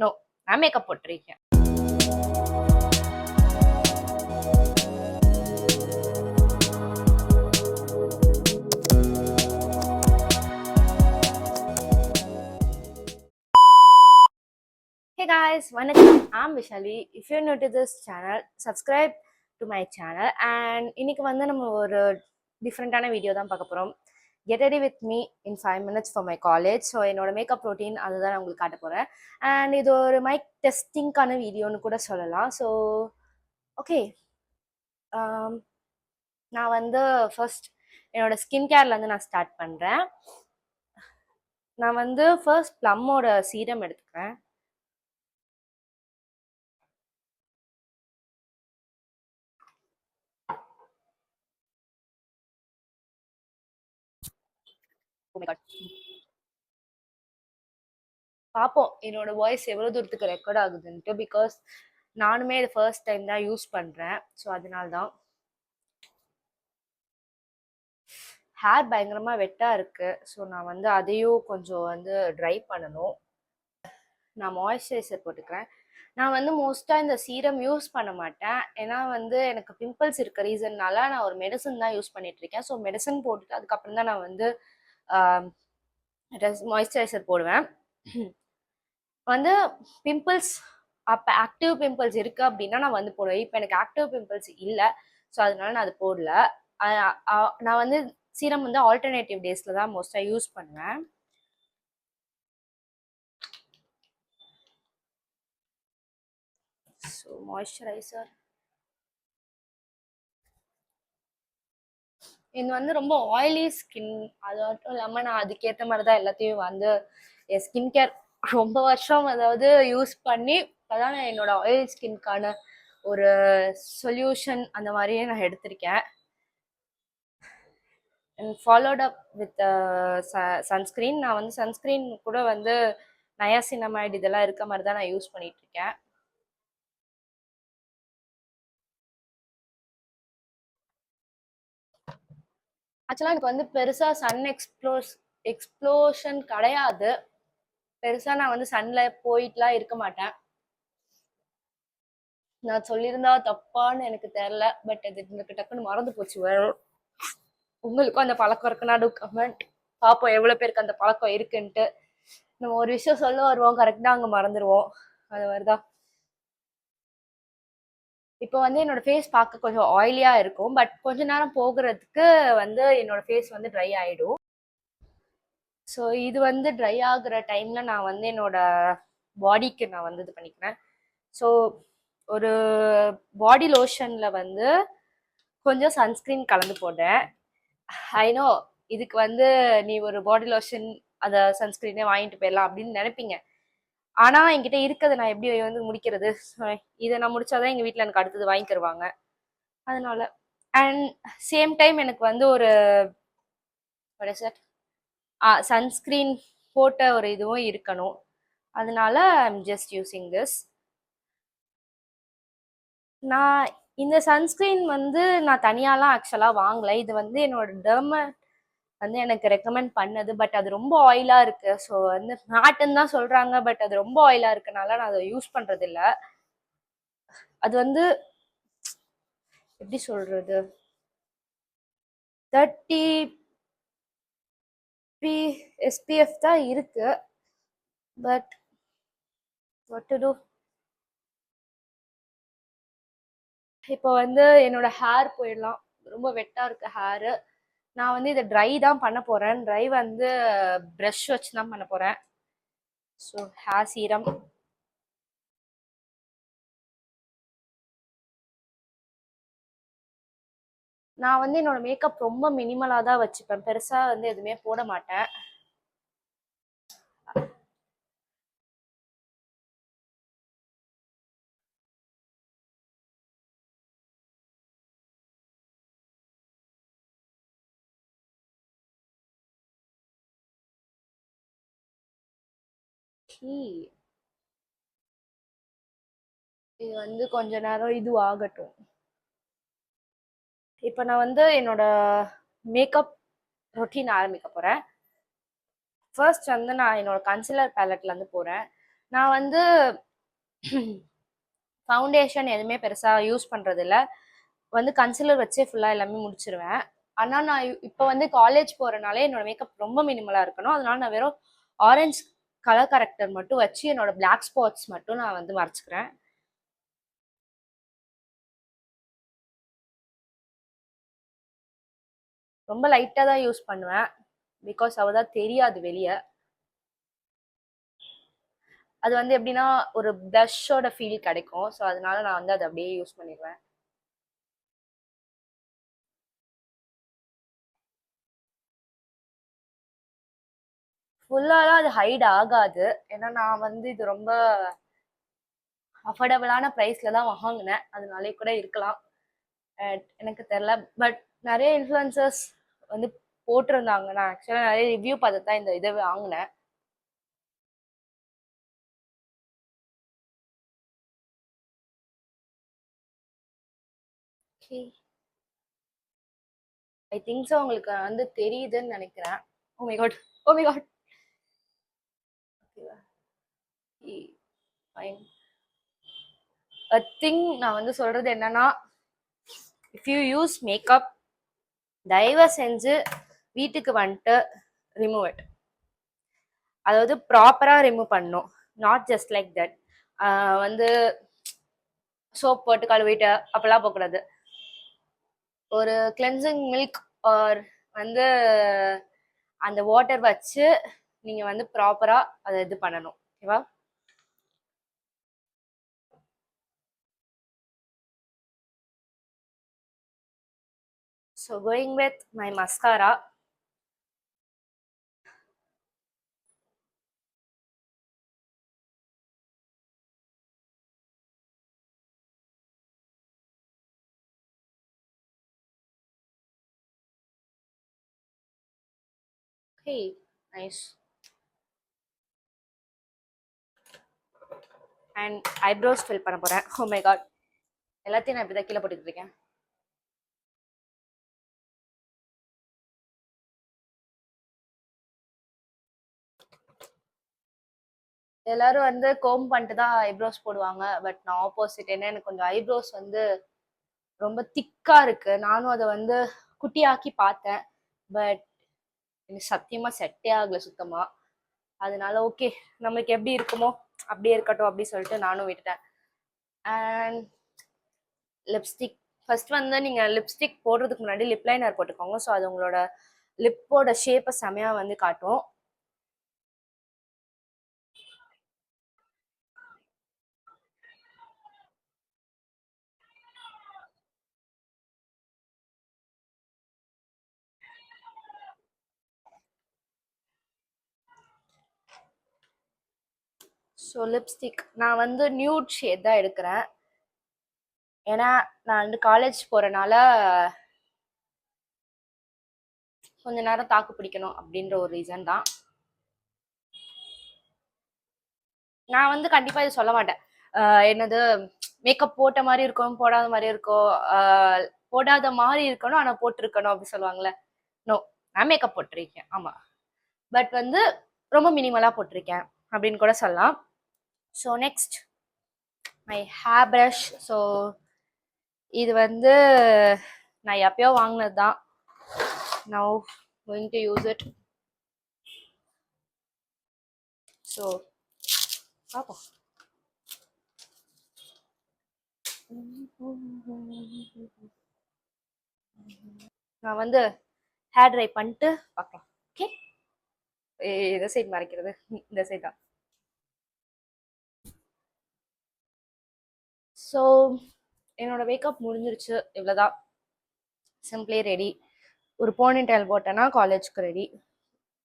No, நான் makeup போட்டிருக்கேன். Hey guys, வணக்கம். I'm Vishali. If you're new to this channel, subscribe to my channel. And இன்னைக்கு வந்து நம்ம ஒரு டிஃப்ரெண்டான வீடியோ தான் பார்க்க போகிறோம். Get ready with me in 5 minutes for my college. So என்னோட மேக்கப் ரொட்டீன் அதுதான் நான் உங்களுக்கு காட்ட போகிறேன். அண்ட் இது ஒரு மைக் டெஸ்டிங்கான வீடியோன்னு கூட சொல்லலாம். ஸோ ஓகே, நான் வந்து ஃபர்ஸ்ட் என்னோட ஸ்கின் கேர்லேருந்து நான் ஸ்டார்ட் பண்ணுறேன். நான் வந்து ஃபர்ஸ்ட் ப்ளம்மோட சீரம் எடுத்துக்கிறேன். பார்ப்போம் என்னோட வாய்ஸ் எவ்வளோ தூரத்துக்கு ரெக்கார்ட் ஆகுதுன்ட்டு. பிகாஸ் நானுமே இது ஃபர்ஸ்ட் டைம் தான் யூஸ் பண்ணுறேன். ஸோ அதனால தான் ஹேர் பயங்கரமாக வெட்டாக இருக்குது. ஸோ நான் வந்து அதையும் கொஞ்சம் வந்து ட்ரை பண்ணணும். நான் மாய்ஸ்சரைசர் போட்டுக்கிறேன். நான் வந்து மோஸ்ட்டாக இந்த சீரம் யூஸ் பண்ண மாட்டேன். ஏன்னா வந்து எனக்கு பிம்பிள்ஸ் இருக்க ரீசன்னால நான் ஒரு மெடிசன் தான் யூஸ் பண்ணிட்டு இருக்கேன். ஸோ மெடிசன் போட்டுட்டு அதுக்கப்புறம் தான் நான் வந்து மாய்ஸ்சரைசர் போடுவேன். வந்து பிம்பிள்ஸ் அப்போ ஆக்டிவ் பிம்பிள்ஸ் இருக்குது அப்படின்னா நான் வந்து போடுவேன். இப்போ எனக்கு ஆக்டிவ் பிம்பிள்ஸ் இல்லை. ஸோ அதனால நான் அது போடல. நான் வந்து சீரம் வந்து ஆல்டர்னேட்டிவ் டேஸில் தான் மோஸ்ட்டாக யூஸ் பண்ணுவேன். ஸோ மாய்ஸ்சரைசர் இது வந்து ரொம்ப ஆயிலி ஸ்கின். அது மட்டும் இல்லாமல் நான் அதுக்கேற்ற மாதிரி தான் எல்லாத்தையும் வந்து என் ஸ்கின் கேர் ரொம்ப வருஷம் அதாவது யூஸ் பண்ணி அதான் என்னோட ஆயில் ஸ்கின்கான ஒரு சொல்யூஷன் அந்த மாதிரியே நான் எடுத்திருக்கேன். And followed up with sunscreen. நான் வந்து சன்ஸ்க்ரீன் கூட வந்து நயாசினமைட் இதெல்லாம் இருக்க மாதிரி தான் நான் யூஸ் பண்ணிட்டு இருக்கேன். ஆக்சுவலாக எனக்கு வந்து பெருசாக சன் எக்ஸ்ப்ளோஷன் கிடையாது. பெருசாக நான் வந்து சன்னில் போயிட்டுலாம் இருக்க மாட்டேன். நான் சொல்லியிருந்தா தப்பான்னு எனக்கு தெரில. பட் அது எனக்கு டக்குன்னு மறந்து போச்சு. வரும் உங்களுக்கும் அந்த பழக்கம் இருக்குன்னா கமெண்ட் பார்ப்போம் எவ்வளோ பேருக்கு அந்த பழக்கம் இருக்குன்ட்டு. நம்ம ஒரு விஷயம் சொல்ல வருவோம், கரெக்டாக அங்கே மறந்துடுவோம். அது மாதிரிதான் இப்போ வந்து என்னோட ஃபேஸ் பார்க்க கொஞ்சம் ஆயிலியாக இருக்கும். பட் கொஞ்ச நேரம் போகிறதுக்கு வந்து என்னோட ஃபேஸ் வந்து ட்ரை ஆகிடும். ஸோ இது வந்து ட்ரை ஆகுற டைமில் நான் வந்து என்னோட பாடிக்கு நான் வந்து இது பண்ணிக்கிறேன். ஸோ ஒரு பாடி லோஷனில் வந்து கொஞ்சம் சன்ஸ்க்ரீன் கலந்து போட்டேன். ஐநோ இதுக்கு வந்து நீ ஒரு பாடி லோஷன் அதை சன்ஸ்க்ரீனே வாங்கிட்டு போயிடலாம் அப்படின்னு நினைப்பீங்க. ஆனால் என்கிட்ட இருக்கிறத நான் எப்படி வந்து முடிக்கிறது? இதை நான் முடிச்சாதான் எங்கள் வீட்டில் எனக்கு அடுத்தது வாங்கி தருவாங்க. அதனால அண்ட் சேம் டைம் எனக்கு வந்து ஒரு சன்ஸ்க்ரீன் போட்ட ஒரு இதுவும் இருக்கணும். அதனால ஐம் ஜஸ்ட் யூஸிங் திஸ். நான் இந்த சன்ஸ்க்ரீன் வந்து நான் தனியாலாம் ஆக்சுவலாக வாங்கலை. இது வந்து என்னோட டெர்மர் வந்து எனக்கு ரெக்கமெண்ட் பண்ணது. பட் அது ரொம்ப ஆயிலாக இருக்குது. ஸோ வந்து மேட்டுன்னு தான் சொல்கிறாங்க. பட் அது ரொம்ப ஆயிலாக இருக்கனால நான் அதை யூஸ் பண்ணுறது இல்லை. அது வந்து எப்படி சொல்கிறது, 30 SPF தான் இருக்குது. But what to do. இப்போ வந்து என்னோட ஹேர் போயிடலாம். ரொம்ப வெட்டாக இருக்கு ஹேரு. நான் வந்து இதை ட்ரை தான் பண்ண போகிறேன். ட்ரை வந்து ப்ரஷ் வச்சு தான் பண்ண போகிறேன். ஸோ ஹேர் சீரம் நான் வந்து என்னோட மேக்கப் ரொம்ப மினிமலாக தான் வச்சுப்பேன். பெருசாக வந்து எதுவுமே போட மாட்டேன். இது வந்து கொஞ்ச நேரம் இது ஆகட்டும். இப்போ நான் வந்து என்னோட மேக்கப் ரொட்டீன் ஆரம்பிக்க போகிறேன். ஃபர்ஸ்ட் வந்து நான் என்னோட கன்சிலர் பேலட்ல இருந்து போறேன். நான் வந்து ஃபவுண்டேஷன் எதுவுமே பெருசா யூஸ் பண்றது இல்ல. வந்து கன்சிலர் வச்சே ஃபுல்லா எல்லாமே முடிச்சிருவேன். ஆனா நான் இப்போ வந்து காலேஜ் போறனால என்னோட மேக்கப் ரொம்ப மினிமலா இருக்கணும். அதனால நான் வெறும் ஆரஞ்சு கலர் கரெக்டர் மட்டும் வச்சு என்னோட பிளாக் ஸ்பாட்ஸ் மட்டும் நான் வந்து மறைச்சுக்கிறேன். ரொம்ப லைட்டா தான் யூஸ் பண்ணுவேன். பிகாஸ் அவ்வளோதான் தெரியாது வெளியே. அது வந்து எப்படின்னா ஒரு ப்ளஷோட ஃபீல் கிடைக்கும். ஸோ அதனால நான் வந்து அதை அப்படியே யூஸ் பண்ணிடுவேன். ஃபுல்லாலாம் அது ஹைட் ஆகாது. ஏன்னா நான் வந்து இது ரொம்ப அஃபோர்டபுளான ப்ரைஸ்ல தான் வாங்கினேன். அதனாலே கூட இருக்கலாம். எனக்கு தெரில. பட் நிறைய இன்ஃப்ளூயன்சர்ஸ் வந்து போட்டிருந்தாங்க. நான் ஆக்சுவலாக நிறைய ரிவ்யூ பார்த்து தான் இந்த இதை வாங்கினேன். ஐ திங்க் ஸோ உங்களுக்கு வந்து தெரியுதுன்னு நினைக்கிறேன். Oh my God, oh my God. Fine. Think நான் வந்து சொல்றது என்னன்னா, இஃப் யூ யூஸ் மேக்கப் தயவு செஞ்சு வீட்டுக்கு வந்துட்டு ரிமூவ் இட். அதாவது ப்ராப்பரா ரிமூவ் பண்ணும். Not just like that. வந்து சோப் போட்டு கழுவிட்டு அப்பெல்லாம் போகக்கூடாது. ஒரு கிளென்சிங் மில்க் ஆர் வந்து அந்த வாட்டர் வச்சு நீங்க வந்து ப்ராப்பரா அதை இது பண்ணணும். ஓகேவா? So going with my mascara. Hey nice. And eyebrows fill பண்ண போறேன். ஓ மை காட், எல்லாத்தையும் நான் இப்படிதான் கீழே போட்டுக்கிட்டு இருக்கேன். எல்லாரும் வந்து கோம் பண்ணிட்டு தான் ஐப்ரோஸ் போடுவாங்க. பட் நான் ஆப்போசிட். ஏன்னா எனக்கு கொஞ்சம் ஐப்ரோஸ் வந்து ரொம்ப திக்கா இருக்கு. நானும் அதை வந்து குட்டியாக்கி பார்த்தேன். பட் எனக்கு சத்தியமா செட்டே ஆகல சுத்தமா. அதனால ஓகே, நம்மளுக்கு எப்படி இருக்குமோ அப்படியே இருக்கட்டும் அப்படி சொல்லிட்டு நானும் விட்டுட்டேன். And lipstick. ஃபர்ஸ்ட் வந்து நீங்க லிப்ஸ்டிக் போடுறதுக்கு முன்னாடி லிப் லைனர் போட்டுக்கோங்க. ஸோ அது உங்களோட லிப்போட ஷேப்பை செமையா வந்து காட்டும். ஸோ லிப்ஸ்டிக் நான் வந்து நியூட் ஷேட் தான் எடுக்கிறேன். ஏன்னா நான் வந்து காலேஜ் போறனால கொஞ்ச நேரம் தாக்கு பிடிக்கணும் அப்படின்ற ஒரு ரீசன் தான். நான் வந்து கண்டிப்பா இது சொல்ல மாட்டேன். என்னது மேக்கப் போட்ட மாதிரி இருக்கும், போடாத மாதிரி இருக்கும், போடாத மாதிரி இருக்கணும் ஆனா போட்டிருக்கணும் அப்படி சொல்லுவாங்கல்ல. நோ, நான் மேக்கப் போட்டிருக்கேன். ஆமா, பட் வந்து ரொம்ப மினிமலா போட்டிருக்கேன் அப்படின்னு கூட சொல்லலாம். So next my hair brush. So இது வந்து நான் எப்பயோ வாங்கினது தான். Now going to use it. So பார்ப்போம். நான் வந்து ஹேர் ட்ரை பண்ணிட்டு பார்க்கலாம். ஓகே, இந்த சைட் மறைக்கிறது, இந்த சைட் தான். ஸோ என்னோட மேக்கப் முடிஞ்சிருச்சு. இவ்வளோதான், சிம்பிளி ரெடி. ஒரு போனி டெயில் போட்டேன்னா காலேஜ்க்கு ரெடி.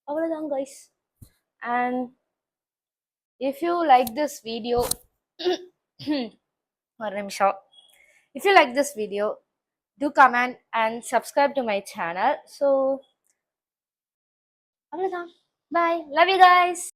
அவ்வளோதான் guys. And if you like this video, ஒரு நிமிஷம். If you like this video, do comment and subscribe to my channel. So, bye. Love you guys.